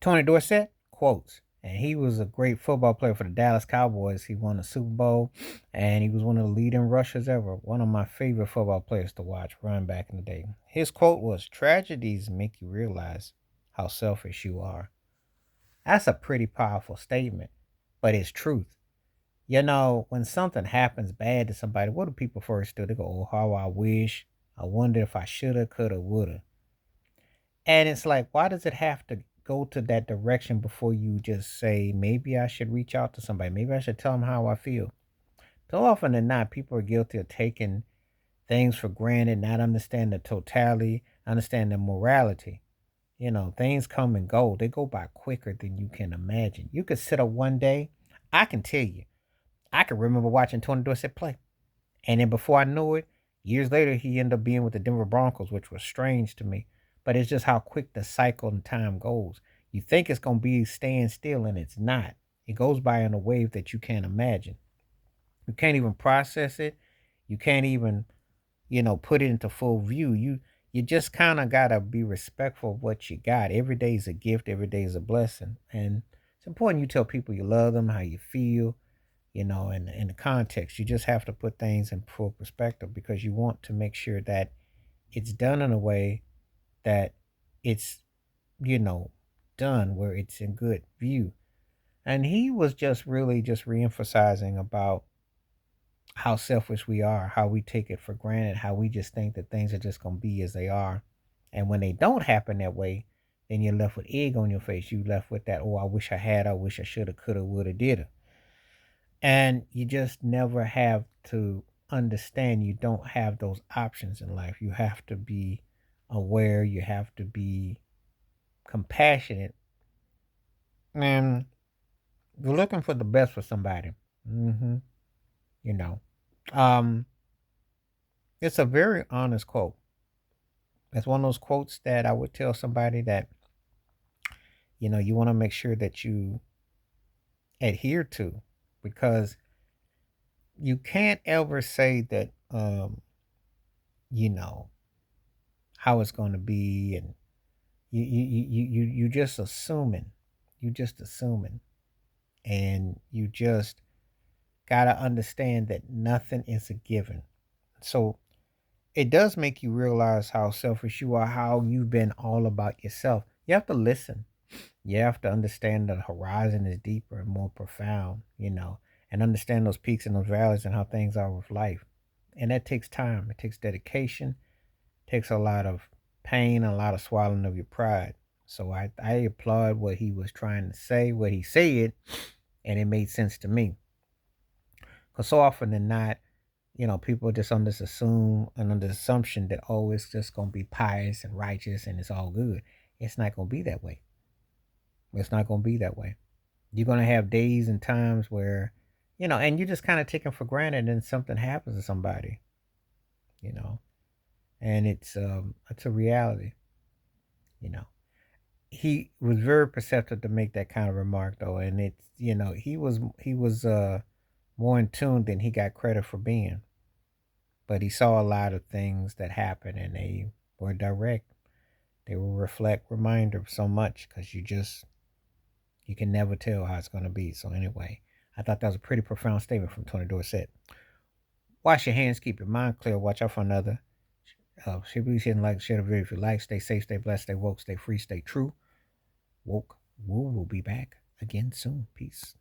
Tony Dorsett quotes, and he was a great football player for the Dallas Cowboys. He won the Super Bowl, and he was one of the leading rushers ever. One of my favorite football players to watch run back in the day. His quote was, "Tragedies make you realize how selfish you are." That's a pretty powerful statement, but it's truth. When something happens bad to somebody, what do people first do? They go, "Oh, how I wish. I wonder if I shoulda, coulda, woulda." And it's like, why does it have to go to that direction before you just say, maybe I should reach out to somebody? Maybe I should tell them how I feel. So often than not, people are guilty of taking things for granted, not understand the totality, understand the morality. Things come and go. They go by quicker than you can imagine. You could sit up one day. I can tell you, I can remember watching Tony Dorsett play. And then before I knew it, years later, he ended up being with the Denver Broncos, which was strange to me. But it's just how quick the cycle and time goes. You think it's going to be staying still, and it's not. It goes by in a wave that you can't imagine. You can't even process it. You can't even, put it into full view. You just kind of gotta be respectful of what you got. Every day is a gift. Every day is a blessing, and it's important you tell people you love them, how you feel, in the context. You just have to put things in full perspective because you want to make sure that it's done in a way that it's, you know, done where it's in good view. And he was just really just reemphasizing about how selfish we are, how we take it for granted, how we just think that things are just going to be as they are. And when they don't happen that way, then you're left with egg on your face. You left with that, oh, I wish I had, I wish I shoulda, coulda, woulda, didda. And you just never have to understand you don't have those options in life. You have to be aware, you have to be compassionate, and you're looking for the best for somebody. hmm You know, um, it's a very honest quote. It's one of those quotes that I would tell somebody that, you want to make sure that you adhere to because you can't ever say that, you know, how it's going to be and you just assuming. You just assuming. And you just gotta understand that nothing is a given. So it does make you realize how selfish you are, how you've been all about yourself. You have to listen. You have to understand that the horizon is deeper and more profound, and understand those peaks and those valleys and how things are with life. And that takes time. It takes dedication. It takes a lot of pain, a lot of swallowing of your pride. So I applaud what he was trying to say, what he said, and it made sense to me. Because so often than not, people just on this assume and on the assumption that, oh, it's just gonna be pious and righteous and it's all good. It's not gonna be that way. It's not gonna be that way. You're gonna have days and times where, and you just kind of take them for granted and something happens to somebody, you know, and it's a reality, you know. He was very perceptive to make that kind of remark though, and it's he was more in tune than he got credit for being. But he saw a lot of things that happened and they were direct. They will reflect reminder so much because you can never tell how it's going to be. So anyway, I thought that was a pretty profound statement from Tony Dorsett. Wash your hands, keep your mind clear, watch out for another. Please hit and like, share the video if you like. Stay safe, stay blessed, stay woke, stay free, stay true. Woke Woo will be back again soon. Peace.